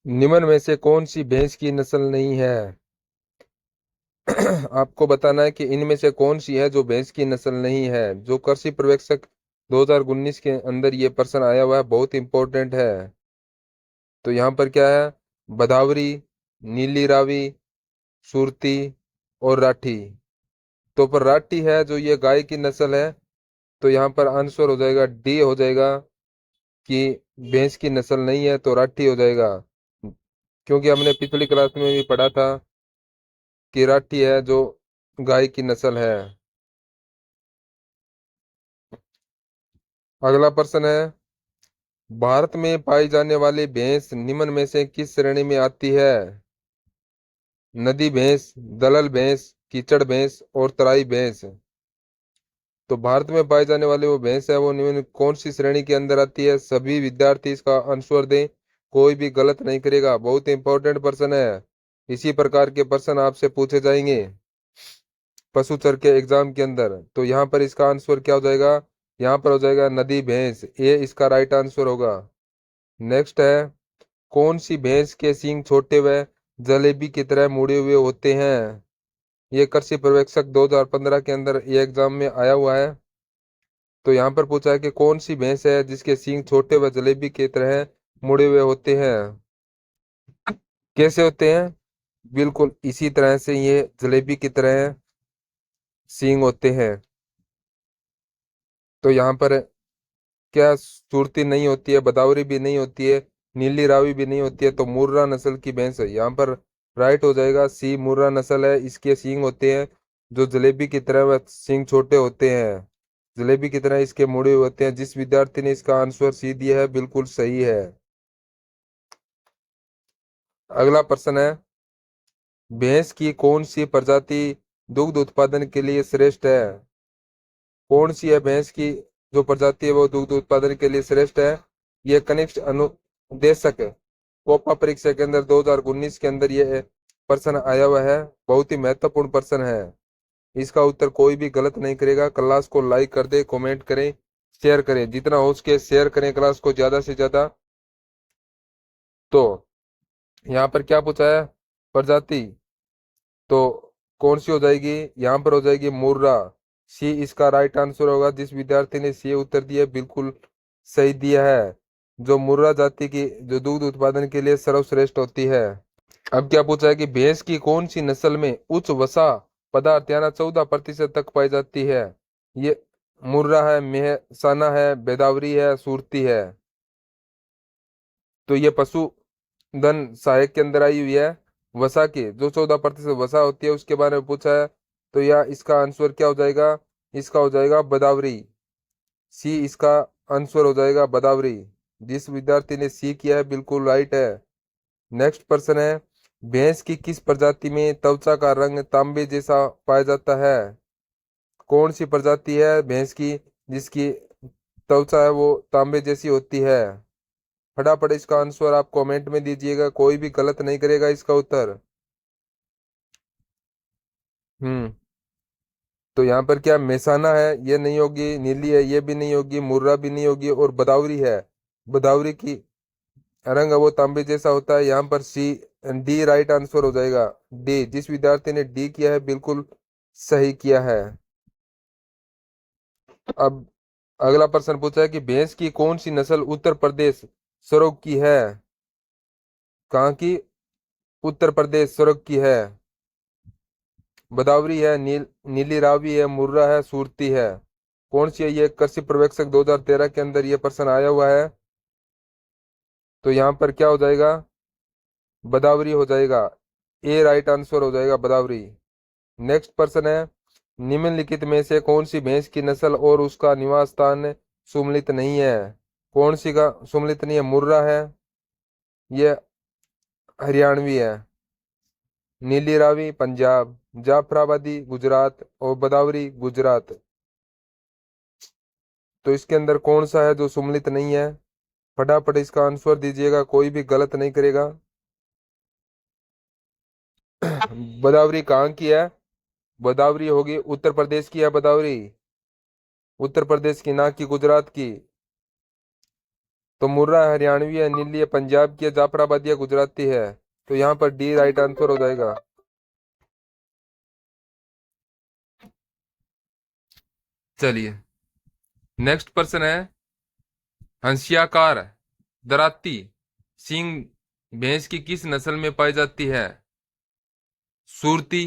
निम्न में से कौन सी भैंस की नस्ल नहीं है? आपको बताना है कि इनमें से कौन सी है जो भैंस की नस्ल नहीं है। जो कृषि पर्यवेक्षक 2019 के अंदर ये प्रश्न आया हुआ है, बहुत इंपॉर्टेंट है। तो यहाँ पर क्या है? बदावरी, नीली रावी, सुरती और राठी। तो पर राठी है जो ये गाय की नस्ल है। तो यहाँ पर आंसर हो जाएगा डी हो जाएगा कि भैंस की नस्ल नहीं है, तो राठी हो जाएगा। क्योंकि हमने पिछली क्लास में भी पढ़ा था कि राठी है जो गाय की नस्ल है। अगला प्रश्न है, भारत में पाई जाने वाली भैंस निम्न में से किस श्रेणी में आती है? नदी भैंस, दलल भैंस, कीचड़ भैंस और तराई भैंस। तो भारत में पाई जाने वाली वो भैंस है, वो निम्न कौन सी श्रेणी के अंदर आती है? सभी विद्यार्थी इसका आंसर दें, कोई भी गलत नहीं करेगा। बहुत इंपॉर्टेंट प्रश्न है। इसी प्रकार के प्रश्न आपसे पूछे जाएंगे पशु चर के एग्जाम के अंदर। तो यहाँ पर इसका आंसर क्या हो जाएगा? यहाँ पर हो जाएगा नदी भैंस, ये इसका राइट आंसर होगा। नेक्स्ट है, कौन सी भैंस के सींग छोटे व जलेबी की तरह मुड़े हुए होते हैं? ये कृषि पर्यवेक्षक 2015 के अंदर ये एग्जाम में आया हुआ है। तो यहाँ पर पूछा है कि कौन सी भैंस है जिसके सींग छोटे व जलेबी की तरह मुड़े हुए होते हैं? कैसे होते हैं? बिल्कुल इसी तरह से ये जलेबी की तरह सींग होते हैं। तो यहाँ पर क्या सुरती नहीं होती है, बदावरी भी नहीं होती है, नीली रावी भी नहीं होती है, तो मुर्रा नस्ल की भैंस है। यहाँ पर राइट हो जाएगा सी, मुर्रा नस्ल है, इसके सींग होते हैं जो जलेबी की तरह, वह सींग छोटे होते हैं, जलेबी की तरह इसके मुड़े हुए होते हैं। जिस विद्यार्थी ने इसका आंसर सी दिया है बिल्कुल सही है। अगला प्रश्न है, भैंस की कौन सी प्रजाति दुग्ध उत्पादन के लिए श्रेष्ठ है? कौन सी है भैंस की जो प्रजाति है वो दुग्ध उत्पादन के लिए श्रेष्ठ है? ये कनिष्ठ अनुदेशक कोपा परीक्षा के अंदर 2019 के अंदर ये प्रश्न आया हुआ है। बहुत ही महत्वपूर्ण प्रश्न है। इसका उत्तर कोई भी गलत नहीं करेगा। क्लास को लाइक कर दे, कमेंट करें, शेयर करें, जितना हो सके शेयर करें क्लास को ज्यादा से ज्यादा। तो यहाँ पर क्या पूछा है? प्रजाति तो कौन सी हो जाएगी? यहाँ पर हो जाएगी मुर्रा। सी इसका राइट आंसर होगा। जिस विद्यार्थी ने सी उत्तर दिया बिल्कुल सही दिया है। जो मुर्रा जाति की जो दूध उत्पादन के लिए सर्वश्रेष्ठ होती है। अब क्या पूछा है कि भैंस की कौन सी नस्ल में उच्च वसा पदार्थ यानी 14% तक पाई जाती है? ये मुर्रा है, मेहसाना है, बेदावरी है, सुरती है। तो ये पशुधन सहायक के अंदर आई हुई है। वसा की जो 14% वसा होती है उसके बारे में पूछा है। तो यह इसका आंसर क्या हो जाएगा? इसका हो जाएगा बदावरी। सी इसका आंसर हो जाएगा बदावरी। जिस विद्यार्थी ने सी किया है बिल्कुल राइट है। नेक्स्ट प्रश्न है, भैंस की किस प्रजाति में त्वचा का रंग तांबे जैसा पाया जाता है? कौन सी प्रजाति है भैंस की जिसकी त्वचा है वो तांबे जैसी होती है? फटाफट इसका आंसर आप कमेंट में दीजिएगा, कोई भी गलत नहीं करेगा इसका उत्तर। हम्म। तो यहाँ पर क्या मेसाना है, ये नहीं होगी, नीली है ये भी नहीं होगी, मुर्रा भी नहीं होगी, और बदावरी है। बदावरी की रंग वो तांबे जैसा होता है। यहाँ पर सी, डी राइट आंसर हो जाएगा। डी, जिस विद्यार्थी ने डी किया है बिल्कुल सही किया है। अब अगला प्रश्न पूछा है कि भैंस की कौन सी नस्ल उत्तर प्रदेश स्वरूप की है? कहाँ की? उत्तर प्रदेश स्वरूप की है। बदावरी है, नीली रावी है, मुर्रा है, सुरती है। कौन सी है? ये कृषि पर्यवेक्षक 2013 के अंदर ये प्रश्न आया हुआ है। तो यहाँ पर क्या हो जाएगा? बदावरी हो जाएगा। ए राइट आंसर हो जाएगा बदावरी। नेक्स्ट प्रश्न है, निम्नलिखित में से कौन सी भैंस की नस्ल और उसका निवास स्थान सुमलित नहीं है? कौन सी का सुमलित नहीं है? मुर्रा है, ये हरियाणवी है, नीली रावी पंजाब, जाफराबादी गुजरात और बदावरी गुजरात। तो इसके अंदर कौन सा है जो सुमलित नहीं है? फटाफट इसका आंसर दीजिएगा, कोई भी गलत नहीं करेगा। बदावरी कहाँ की है? बदावरी होगी उत्तर प्रदेश की है बदावरी। उत्तर प्रदेश की, ना कि गुजरात की। तो मुर्रा हरियाणवी है, नीली है पंजाब की है, जाफराबादी है गुजराती है। तो यहाँ पर डी राइट आंसर हो जाएगा। चलिए नेक्स्ट पर्सन है हंसियाकार दराती सिंह भैंस की किस नस्ल में पाई जाती है? सुरती,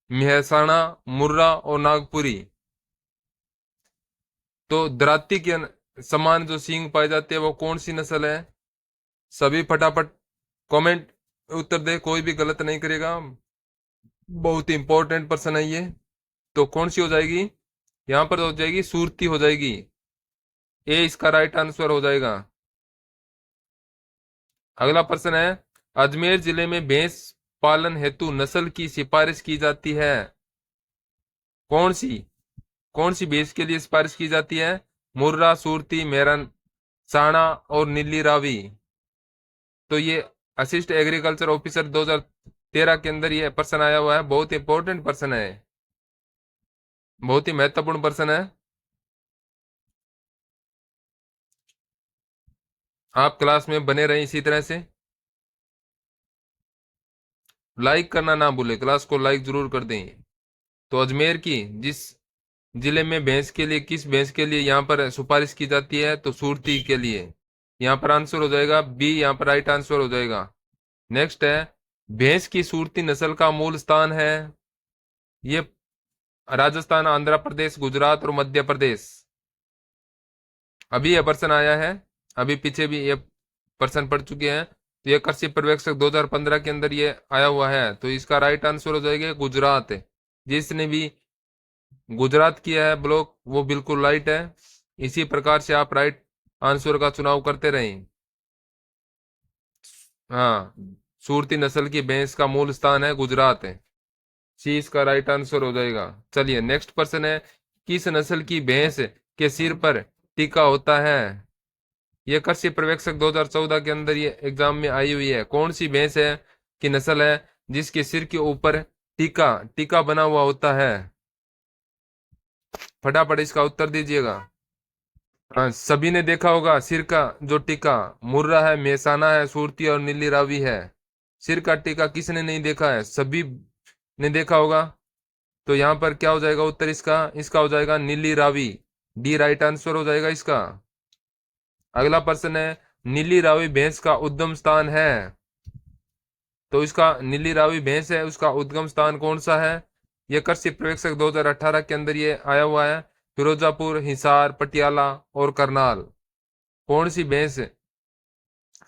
मेहसाणा, मुर्रा और नागपुरी। तो दराती के समान जो सींग पाए जाते हैं वो कौन सी नस्ल है? सभी फटाफट कमेंट उत्तर दे, कोई भी गलत नहीं करेगा। बहुत ही इंपॉर्टेंट पर्सन है ये। तो कौन सी हो जाएगी? यहां पर हो जाएगी सूरती हो जाएगी। ए इसका राइट आंसर हो जाएगा। अगला प्रश्न है अजमेर जिले में भैंस पालन हेतु नस्ल की सिफारिश की जाती है? कौन सी कौन सी भैंस के लिए सिफारिश की जाती है? मुर्रा, सूरती, मेरन, साणा और नीली रावी। तो ये असिस्ट एग्रीकल्चर ऑफिसर 2013 के अंदर ये पर्सन आया हुआ है। बहुत इंपॉर्टेंट पर्सन है, बहुत ही महत्वपूर्ण पर्सन है। आप क्लास में बने रहें इसी तरह से। लाइक करना ना भूले, क्लास को लाइक जरूर कर दें। तो अजमेर की जिस जिले में भैंस के लिए, किस भैंस के लिए यहाँ पर सिफारिश की जाती है? तो सूरती के लिए। यहाँ पर आंसर हो जाएगा बी, यहाँ पर राइट आंसर हो जाएगा। नेक्स्ट है भैंस की सूरती नस्ल का मूल स्थान है? ये राजस्थान, आंध्र प्रदेश, गुजरात और मध्य प्रदेश। अभी यह पर्सन आया है, अभी पीछे भी ये पर्सन पढ़ चुके हैं। तो ये कृषि पर्यवेक्षक 2015 के अंदर ये आया हुआ है। तो इसका राइट आंसर हो जाएगा गुजरात। जिसने भी गुजरात किया है ब्लॉक वो बिल्कुल राइट है। इसी प्रकार से आप राइट आंसर का चुनाव करते रहें। हाँ, सूरती नस्ल की भैंस का मूल स्थान है गुजरात है। सी इसका राइट आंसर हो जाएगा। चलिए नेक्स्ट पर्सन है किस नस्ल की भैंस के सिर पर टीका होता है? यह कृषि पर्यवेक्षक 2014 के अंदर ये एग्जाम में आई हुई है। कौन सी भैंस है की नस्ल है जिसके सिर के ऊपर टीका टीका बना हुआ होता है? फटाफट इसका उत्तर दीजिएगा। हाँ, सभी ने देखा होगा सिर का जो टीका। मुर्रा है, मेहसाना है, सूरती और नीली रावी है। सिर का टीका किसने नहीं देखा है? सभी ने देखा होगा। तो यहाँ पर क्या हो जाएगा उत्तर इसका? इसका हो जाएगा नीली रावी। डी राइट आंसर हो जाएगा इसका। अगला प्रश्न है नीली रावी भैंस का उद्गम स्थान है? तो इसका नीली रावी भैंस है, उसका उद्गम स्थान कौन सा है? यह कृषि पर्यवेक्षक 2018 के अंदर ये आया हुआ है। फिरोजापुर, हिसार, पटियाला और करनाल। कौन सी भैंस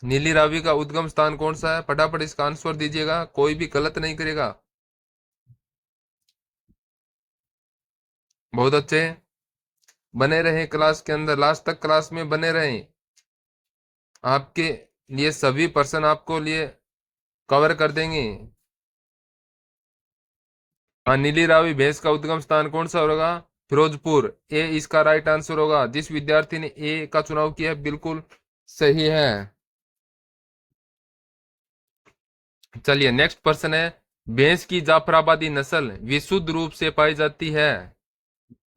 नीली रावी का उद्गम स्थान कौन सा है? फटाफट इसका आंसर दीजिएगा, कोई भी गलत नहीं करेगा। बहुत अच्छे, बने रहे क्लास के अंदर, लास्ट तक क्लास में बने रहें। आपके लिए सभी पर्सन आपको लिए कवर कर देंगे। हाँ, नीली रावी भैंस का उद्गम स्थान कौन सा होगा? फिरोजपुर। ए इसका राइट आंसर होगा। जिस विद्यार्थी ने ए का चुनाव किया है बिल्कुल सही है। चलिए नेक्स्ट पर्सन है भैंस की जाफराबादी नस्ल विशुद्ध रूप से पाई जाती है?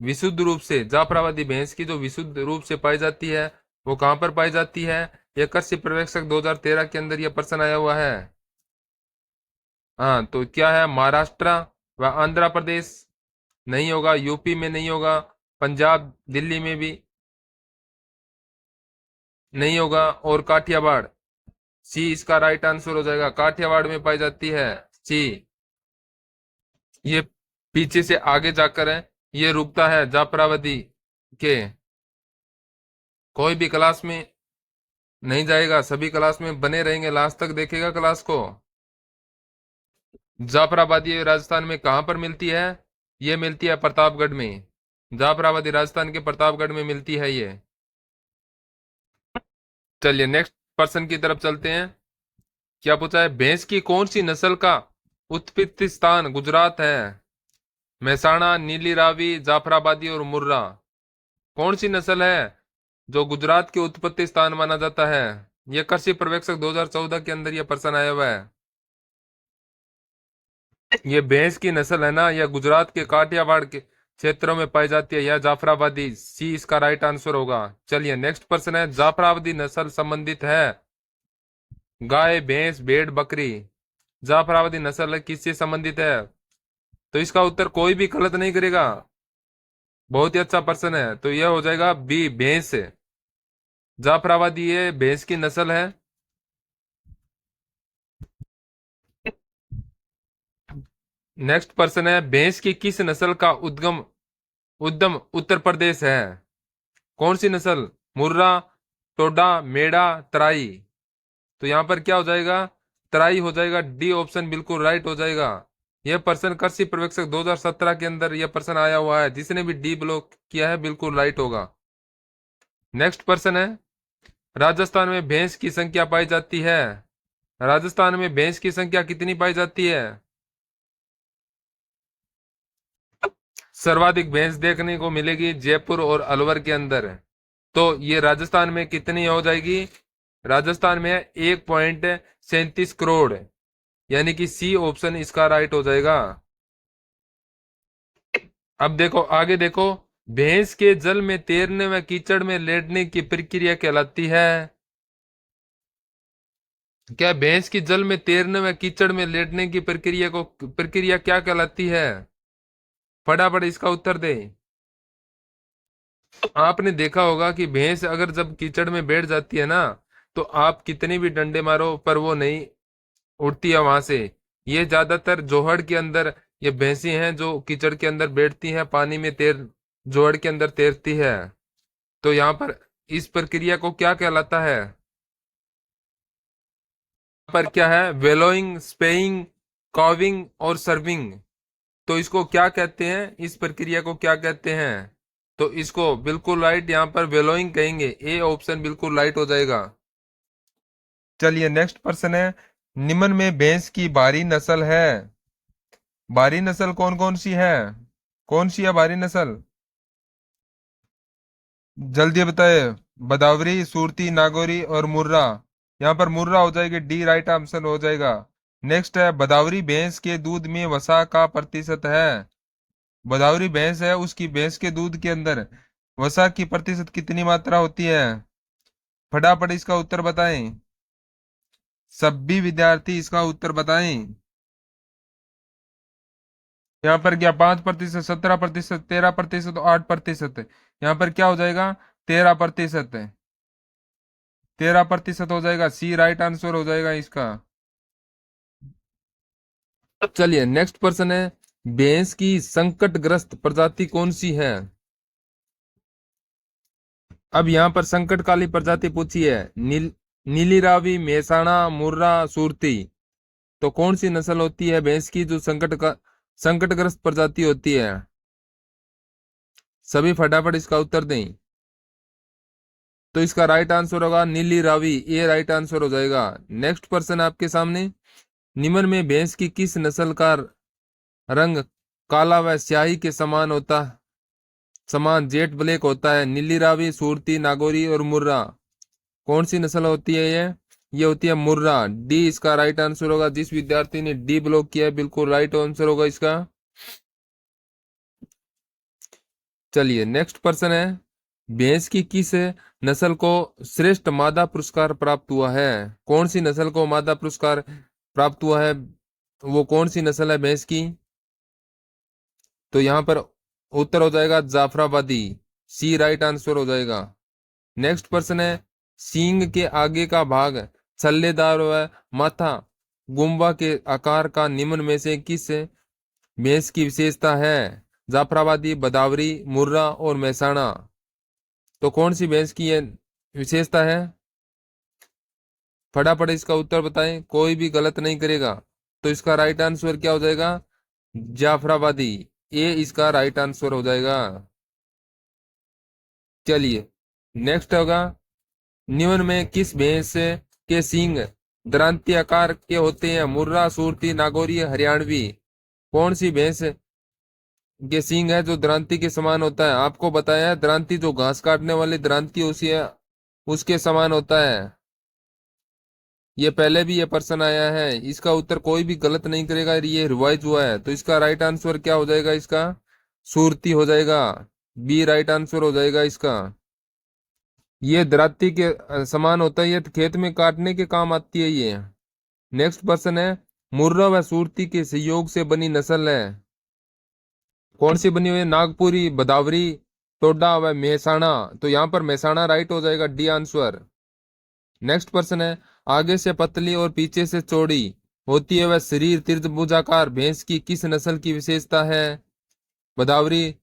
विशुद्ध रूप से जाफराबादी भैंस की जो विशुद्ध रूप से पाई जाती है वो कहां पर पाई जाती है? यह कृषि पर्यवेक्षक 2013 के अंदर यह पर्सन आया हुआ है। हाँ, तो क्या है? महाराष्ट्र व आंध्र प्रदेश नहीं होगा, यूपी में नहीं होगा, पंजाब दिल्ली में भी नहीं होगा, और काठियावाड़। सी इसका राइट आंसर हो जाएगा। काठियावाड़ में पाई जाती है सी। ये पीछे से आगे जाकर है ये रुकता है जाफराबादी के। कोई भी क्लास में नहीं जाएगा, सभी क्लास में बने रहेंगे, लास्ट तक देखेगा क्लास को। जाफराबादी राजस्थान में कहां पर मिलती है? ये मिलती है प्रतापगढ़ में। जाफराबादी राजस्थान के प्रतापगढ़ में मिलती है ये। चलिए नेक्स्ट पर्सन की तरफ चलते हैं। क्या पूछा है? भैंस की कौन सी नस्ल का उत्पत्ति स्थान गुजरात है? मेहसाणा, नीली रावी, जाफराबादी और मुर्रा। कौन सी नस्ल है जो गुजरात के उत्पत्ति स्थान माना जाता है? यह कृषि पर्यवेक्षक 2014 के अंदर यह पर्सन आया हुआ है। ये भैंस की नस्ल है ना, यह गुजरात के काठियावाड़ के क्षेत्रों में पाई जाती है, यह जाफराबादी, सी इसका राइट आंसर होगा। चलिए नेक्स्ट प्रश्न है, जाफराबादी नस्ल संबंधित है गाय, भैंस, भेड़, बकरी। जाफराबादी नस्ल किससे संबंधित है? तो इसका उत्तर कोई भी गलत नहीं करेगा। बहुत ही अच्छा प्रश्न है, तो यह हो जाएगा बी, भैंस। जाफराबादी ये भैंस की नस्ल है। नेक्स्ट प्रश्न है, भैंस की किस नस्ल का उद्गम उद्गम उत्तर प्रदेश है? कौन सी नस्ल? मुर्रा, टोडा, मेड़ा, तराई। तो यहां पर क्या हो जाएगा? तराई हो जाएगा। डी ऑप्शन बिल्कुल राइट हो जाएगा। यह प्रश्न कृषि पर्यवेक्षक 2017 के अंदर यह प्रश्न आया हुआ है, जिसने भी डी ब्लॉक किया है बिल्कुल राइट होगा। नेक्स्ट प्रश्न है, राजस्थान में भैंस की संख्या पाई जाती है। राजस्थान में भैंस की संख्या कितनी पाई जाती है? सर्वाधिक भैंस देखने को मिलेगी जयपुर और अलवर के अंदर। तो ये राजस्थान में कितनी हो जाएगी? राजस्थान में 1.37 करोड़, यानी कि सी ऑप्शन इसका राइट हो जाएगा। अब देखो आगे देखो, भैंस के जल में तैरने व कीचड़ में लेटने की प्रक्रिया कहलाती है। क्या भैंस की जल में तैरने व कीचड़ में लेटने की प्रक्रिया क्या कहलाती है? फटाफट इसका उत्तर दे। आपने देखा होगा कि भैंस अगर जब कीचड़ में बैठ जाती है ना, तो आप कितने भी डंडे मारो पर वो नहीं उठती है वहां से। ये ज्यादातर जोहड़ के अंदर ये भैंसी हैं जो कीचड़ के अंदर बैठती हैं, पानी में जोहड़ के अंदर तैरती है। तो यहाँ पर इस प्रक्रिया को क्या कहलाता है? पर क्या है? वेलोइंग, स्पेइंग, कॉविंग और सर्विंग। तो इसको क्या कहते हैं? इस प्रक्रिया को क्या कहते हैं? तो इसको बिल्कुल राइट यहाँ पर वेलोइंग कहेंगे। ए ऑप्शन बिल्कुल राइट हो जाएगा। चलिए नेक्स्ट प्रश्न है, निम्न में भैंस की भारी नस्ल है। भारी नस्ल कौन कौन सी है? कौन सी है भारी नस्ल? जल्दी बताए। बदावरी, सूरती, नागौरी और मुर्रा। यहाँ पर मुर्रा हो जाएगी, डी राइट आंसर हो जाएगा। नेक्स्ट है, बदावरी भैंस के दूध में वसा का प्रतिशत है। बदावरी भैंस है, उसकी भैंस के दूध के अंदर वसा की प्रतिशत कितनी मात्रा होती है? फटाफट इसका उत्तर बताएं। सभी विद्यार्थी इसका उत्तर बताएं। यहाँ पर क्या 5%, 17%, 13%, 8%? यहाँ पर क्या हो जाएगा? 13%। 13% हो जाएगा, सी राइट आंसर हो जाएगा इसका। चलिए नेक्स्ट प्रश्न है, भैंस की संकटग्रस्त प्रजाति कौन सी है? अब यहाँ पर संकट काली प्रजाति पूछी है। नीली रावी, मेहसाणा, मुर्रा, सुरती। तो कौन सी नस्ल होती है भैंस की जो संकटग्रस्त प्रजाति होती है? सभी फटाफट इसका उत्तर दें। तो इसका राइट आंसर होगा नीली रावी, ये राइट आंसर हो जाएगा। नेक्स्ट पर्सन आपके सामने, निम्न में भैंस की किस नस्ल का रंग काला व स्याही के समान जेट ब्लैक होता है? नीली रावी, सूरती, नागौरी और मुर्रा। कौन सी नस्ल होती है ये होती है मुर्रा। डी इसका राइट आंसर होगा। जिस विद्यार्थी ने डी ब्लॉक किया है बिल्कुल राइट आंसर होगा इसका। चलिए नेक्स्ट पर्सन है, भैंस की किस नस्ल को श्रेष्ठ मादा पुरस्कार प्राप्त हुआ है? कौन सी नस्ल को मादा पुरस्कार प्राप्त हुआ है? वो कौन सी नस्ल है भैंस की? तो यहाँ पर उत्तर हो जाएगा जाफराबादी, सी राइट आंसर हो जाएगा। नेक्स्ट पर्सन है, सींग के आगे का भाग छल्लेदार व माथा गुम्बा के आकार का निम्न में से किस भैंस की विशेषता है? जाफराबादी, बदावरी, मुर्रा और मेहसाणा। तो कौन सी भैंस की ये विशेषता है? फटाफट इसका उत्तर बताएं, कोई भी गलत नहीं करेगा। तो इसका राइट आंसर क्या हो जाएगा? जाफराबादी, ये इसका राइट आंसर हो जाएगा। चलिए नेक्स्ट होगा, निम्न में किस भैंस के सींग दरांती आकार के होते हैं? मुर्रा, सूरती, नागौरी, हरियाणवी। कौन सी भैंस के सींग है जो दरांती के समान होता है? आपको बताया है दरांती जो घास काटने वाली दरांती उसी है, उसके समान होता है। ये पहले भी ये प्रश्न आया है, इसका उत्तर कोई भी गलत नहीं करेगा, ये रिवाइज हुआ है। तो इसका राइट आंसर क्या हो जाएगा इसका? सूरती हो जाएगा। बी राइट आंसर हो जाएगा इसका। ये दराती के समान होता है, ये खेत में काटने के काम आती है ये। नेक्स्ट पर्सन है, मुर्रा व सूरती के सहयोग से बनी नस्ल है। कौन सी बनी हुई है? नागपुरी, भदावरी, टोडा व मेहसाणा। तो यहाँ पर मेहसाणा राइट हो जाएगा, डी आंसर। नेक्स्ट पर्सन है, आगे से पतली और पीछे से चौड़ी होती है वह शरीर त्रिभुजाकार भैंस की किस नस्ल की विशेषता है? भदावरी,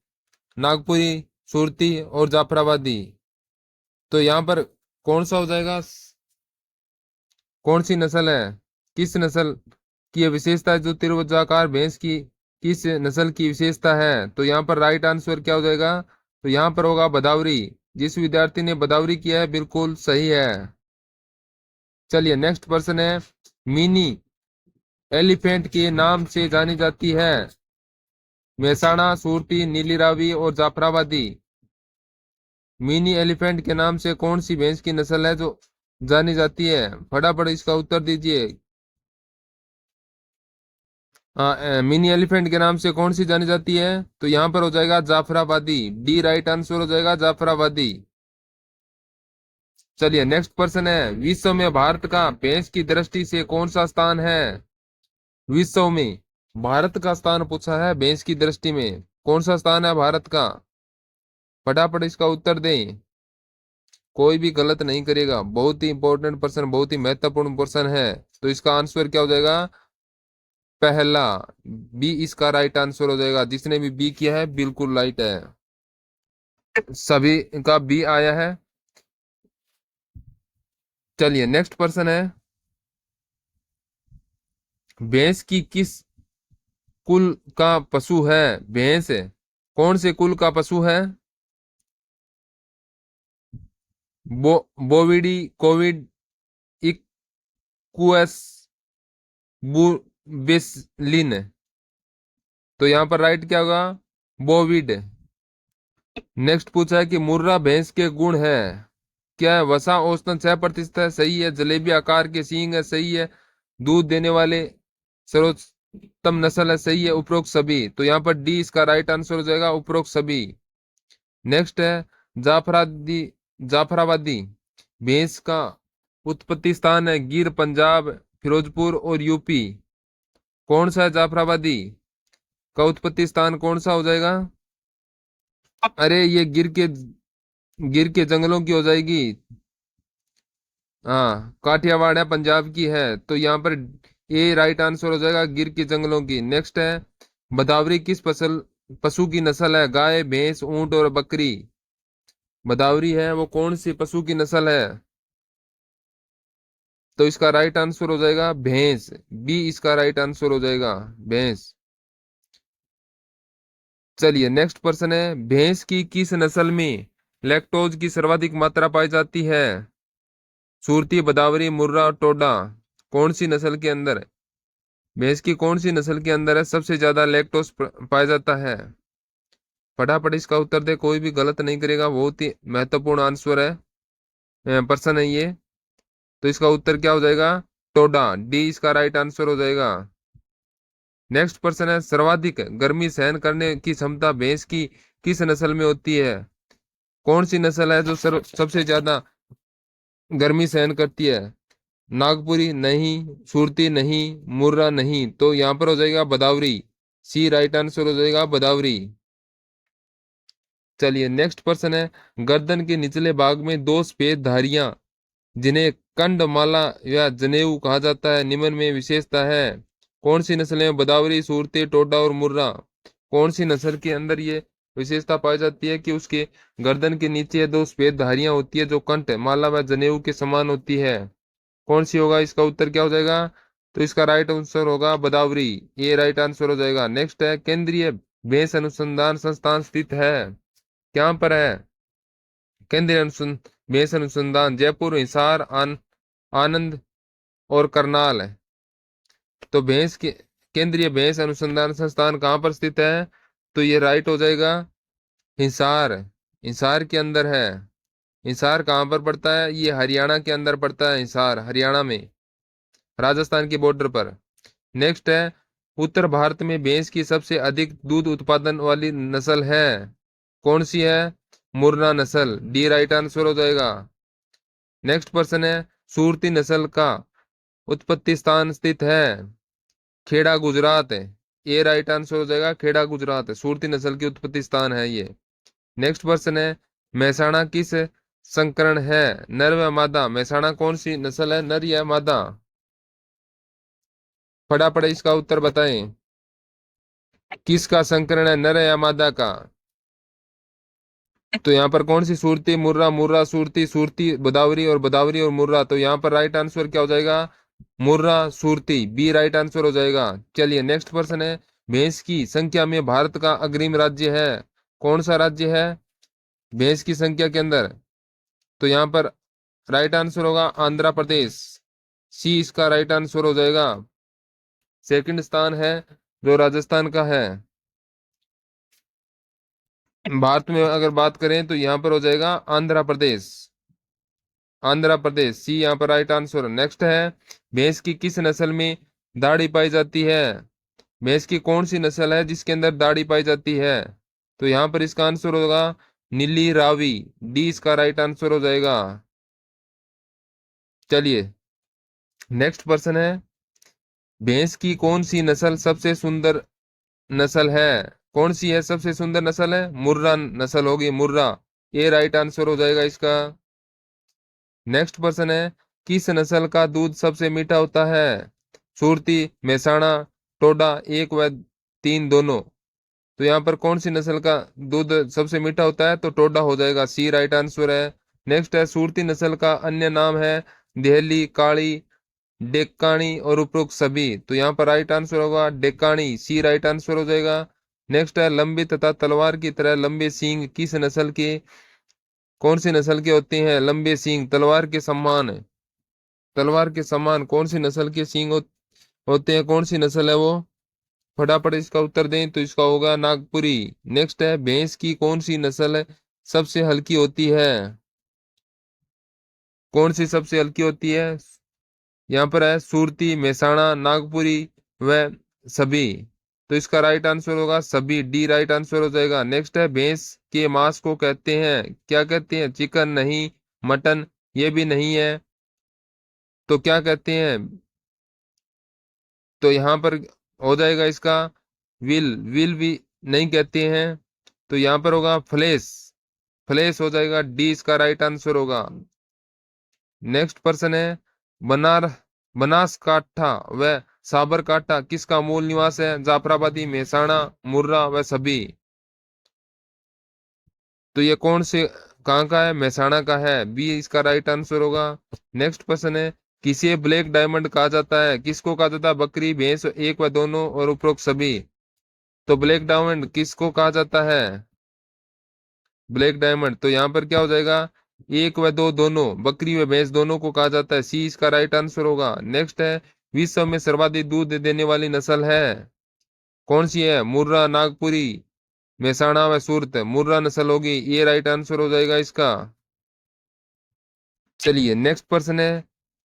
नागपुरी, सुरती और जाफराबादी। तो यहाँ पर कौन सा हो जाएगा? कौन सी नस्ल है, किस नस्ल की यह विशेषता है जो त्रिभुजाकार भैंस की किस नस्ल की विशेषता है? तो यहाँ पर राइट आंसर क्या हो जाएगा? तो यहाँ पर होगा भदावरी। जिस विद्यार्थी ने भदावरी किया है बिल्कुल सही है। चलिए नेक्स्ट पर्सन है, मिनी एलिफेंट के नाम से जानी जाती है मेहसाणा, सूरती, नीली रावी और जाफराबादी। मिनी एलिफेंट के नाम से कौन सी भैंस की नस्ल है जो जानी जाती है? फटाफट इसका उत्तर दीजिए। मिनी एलिफेंट के नाम से कौन सी जानी जाती है? तो यहां पर हो जाएगा जाफराबादी, डी राइट आंसर हो जाएगा, जाफराबादी। चलिए नेक्स्ट पर्सन है, विश्व में भारत का भैंस की दृष्टि से कौन सा स्थान है? विश्व में भारत का स्थान पूछा है, भैंस की दृष्टि में कौन सा स्थान है भारत का? फटाफट इसका उत्तर दें, कोई भी गलत नहीं करेगा। बहुत ही इंपॉर्टेंट पर्सन, बहुत ही महत्वपूर्ण पर्सन है। तो इसका आंसर क्या हो जाएगा? पहला, बी इसका राइट आंसर हो जाएगा। जिसने भी बी किया है बिल्कुल राइट है, सभी का बी आया है। चलिए नेक्स्ट पर्सन है, भैंस की किस कुल का पशु है? भैंस कौन से कुल का पशु है? बोविडी, कोविड, इक्वस, बुबेसलिन। तो यहाँ पर राइट क्या होगा? बोविड। नेक्स्ट पूछा है कि मुर्रा भैंस के गुण है क्या है? वसा औसतन 6% है, सही है। जलेबी आकार के सींग है, सही है। दूध देने वाले सर्वोत्तम नस्ल है, सही है। उपरोक्त सभी। तो यहाँ पर डी इसका राइट आंसर हो जाएगा, उपरोक्त सभी। नेक्स्ट है, जाफरादी जाफराबादी भैंस का उत्पत्ति स्थान है गिर, पंजाब, फिरोजपुर और यूपी। कौन सा है जाफराबादी का उत्पत्ति स्थान, कौन सा हो जाएगा? अरे ये गिर के जंगलों की हो जाएगी। हाँ, काठियावाड़ है, पंजाब की है। तो यहाँ पर ए राइट आंसर हो जाएगा, गिर के जंगलों की। नेक्स्ट है, भदावरी किस फसल पशु की नस्ल है? गाय, भैंस, ऊंट और बकरी। भदावरी है वो कौन सी पशु की नस्ल है? तो इसका राइट आंसर हो जाएगा भैंस, बी इसका राइट आंसर हो जाएगा, भैंस। चलिए नेक्स्ट पर्सन है, भैंस की किस नस्ल में लैक्टोज की सर्वाधिक मात्रा पाई जाती है? सूरती, भदावरी, मुर्रा और टोडा। कौन सी नस्ल के अंदर भैंस की कौन सी नस्ल के अंदर है सबसे ज्यादा लैक्टोज पाया जाता है? फटाफट इसका उत्तर दे, कोई भी गलत नहीं करेगा। बहुत ही महत्वपूर्ण आंसर है, पर्सन है ये। तो इसका उत्तर क्या हो जाएगा? टोडा, डी इसका राइट आंसर हो जाएगा। नेक्स्ट पर्सन है, सर्वाधिक गर्मी सहन करने की क्षमता भैंस की किस नस्ल में होती है? कौन सी नस्ल है जो सबसे ज्यादा गर्मी सहन करती है? नागपुरी नहीं, सुरती नहीं, मुर्रा नहीं। तो यहाँ पर हो जाएगा भदावरी, सी राइट आंसर हो जाएगा, भदावरी। चलिए नेक्स्ट पर्सन है, गर्दन के निचले भाग में दो सफेद धारियां जिन्हें कंडमाला या जनेऊ कहा जाता है, निम्न में विशेषता है। कौन सी नस्ल है? भदावरी, सूरती, टोडा और मुर्रा। कौन सी नस्ल के अंदर ये विशेषता पाई जाती है कि उसके गर्दन के नीचे दो सफेद धारियां होती है जो कंठ, माला व जनेऊ के समान होती है? कौन सी होगा? इसका उत्तर क्या हो जाएगा? तो इसका राइट आंसर होगा भदावरी, ये राइट आंसर हो जाएगा। नेक्स्ट है, केंद्रीय भैंस अनुसंधान संस्थान स्थित है क्या पर है? केंद्रीय भैंस अनुसंधान जयपुर, हिसार, आनंद और करनाल है। तो भैंस के केंद्रीय भैंस अनुसंधान संस्थान कहाँ पर स्थित है? तो ये राइट हो जाएगा, हिसार, हिसार के अंदर है। हिसार कहाँ पर पड़ता है? ये हरियाणा के अंदर पड़ता है, हिसार हरियाणा में, राजस्थान की बॉर्डर पर। नेक्स्ट है, उत्तर भारत में भैंस की सबसे अधिक दूध उत्पादन वाली नस्ल है, कौन सी है? मुर्रा नस्ल, डी राइट आंसर हो जाएगा। नेक्स्ट क्वेश्चन है, सूरती नस्ल का उत्पत्ति स्थान स्थित है, खेड़ा गुजरात है, ये राइट आंसर हो जाएगा। खेड़ा गुजरात है, सूरती नस्ल की उत्पत्ति स्थान है ये। नेक्स्ट क्वेश्चन है, मेहसाणा किस संकरण है, नर व मादा? मेहसाणा कौन सी नस्ल है, नर या मादा? फटाफट इसका उत्तर बताएं, किसका संकरण है, नर या मादा का? तो यहाँ पर कौन सी सूरती, मुर्रा, मुर्रा सूरती, सूरती बदावरी और बदावरी और मुर्रा। तो यहाँ पर राइट आंसर क्या हो जाएगा? मुर्रा सूरती, बी राइट आंसर हो जाएगा। चलिए नेक्स्ट प्रश्न है, भैंस की संख्या में भारत का अग्रिम राज्य है, कौन सा राज्य है भैंस की संख्या के अंदर? तो यहाँ पर राइट आंसर होगा आंध्र प्रदेश, सी इसका राइट आंसर हो जाएगा। सेकंड स्थान है जो राजस्थान का है। भारत में अगर बात करें तो यहाँ पर हो जाएगा आंध्र प्रदेश, आंध्र प्रदेश, सी यहाँ पर राइट आंसर। नेक्स्ट है, भैंस की किस नस्ल में दाढ़ी पाई जाती है? भैंस की कौन सी नस्ल है जिसके अंदर दाढ़ी पाई जाती है? तो यहाँ पर इसका आंसर होगा नीली रावी, डी इसका राइट आंसर हो जाएगा। चलिए नेक्स्ट पर्सन है, भैंस की कौन सी नस्ल सबसे सुंदर नस्ल है, कौन सी है सबसे सुंदर नस्ल है? मुर्रा नस्ल होगी, मुर्रा, ये राइट आंसर हो जाएगा इसका। नेक्स्ट पर्सन है, किस नस्ल का दूध सबसे मीठा होता है? सुरती, मेहसाणा, टोडा, एक व तीन दोनों। तो यहाँ पर कौन सी नस्ल का दूध सबसे मीठा होता है? तो टोडा हो जाएगा, सी राइट आंसर है। नेक्स्ट है, सुरती नस्ल का अन्य नाम है देहली, काली, डेक्कानी और उपरोक्त सभी। तो यहाँ पर राइट आंसर होगा डेक्कानी, सी राइट आंसर हो जाएगा। नेक्स्ट है, लंबी तथा तलवार की तरह लंबे सींग किस नस्ल के, कौन सी नस्ल के होते हैं लंबे सींग तलवार के समान? तलवार के समान कौन सी नस्ल के सींग होते हैं, कौन सी नस्ल है वो? फटाफट इसका उत्तर दें तो इसका होगा नागपुरी। नेक्स्ट है, भैंस की कौन सी नस्ल सबसे हल्की होती है, कौन सी सबसे हल्की होती है? यहाँ पर है सूरती, मेहसाणा, नागपुरी व सभी। तो इसका राइट आंसर होगा सभी, डी राइट आंसर हो जाएगा। नेक्स्ट है, भैंस के मांस को कहते हैं, क्या कहते हैं? चिकन नहीं, मटन ये भी नहीं है, तो क्या कहते हैं? तो यहाँ पर हो जाएगा इसका विल, विल भी नहीं कहते हैं, तो यहाँ पर होगा फ्लेश, फ्लेश हो जाएगा, डी इसका राइट आंसर होगा। नेक्स्ट पर्सन है, बनार बनासकाठा व साबरकाठा किसका मूल निवास है? जाफराबादी, मेहसाणा, मुर्रा व सभी। तो ये कौन से कहाँ का है? मेहसाणा का है, बी इसका राइट आंसर होगा। नेक्स्ट क्वेश्चन है, किसे ब्लैक डायमंड कहा जाता है, किसको कहा जाता है? बकरी, भैंस, एक व दोनों और उपरोक्त सभी। तो ब्लैक डायमंड किसको कहा जाता है? ब्लैक डायमंड, तो यहाँ पर क्या हो जाएगा? एक व दो दोनों, बकरी व भैंस दोनों को कहा जाता है, सी इसका राइट आंसर होगा। नेक्स्ट है, विश्व में सर्वाधिक दूध देने वाली नस्ल है, कौन सी है? मुर्रा, नागपुरी, मेहसाणा व सूरत। मुर्रा नस्ल होगी, ये राइट आंसर हो जाएगा इसका। चलिए नेक्स्ट प्रश्न है,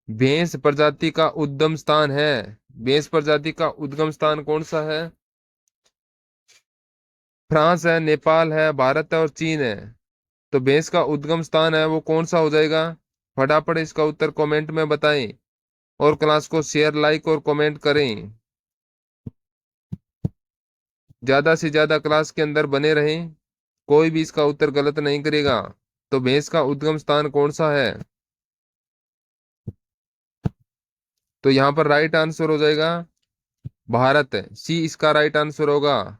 भैंस प्रजाति का उद्गम स्थान है, भैंस प्रजाति का उद्गम स्थान कौन सा है? फ्रांस है, नेपाल है, भारत है और चीन है। तो भैंस का उद्गम स्थान है वो कौन सा हो जाएगा? फटाफट इसका उत्तर कमेंट में बताएं और क्लास को शेयर, लाइक और कमेंट करें, ज्यादा से ज्यादा क्लास के अंदर बने रहें, कोई भी इसका उत्तर गलत नहीं करेगा। तो भैंस का उद्गम स्थान कौन सा है? तो यहाँ पर राइट आंसर हो जाएगा भारत, सी इसका राइट आंसर होगा।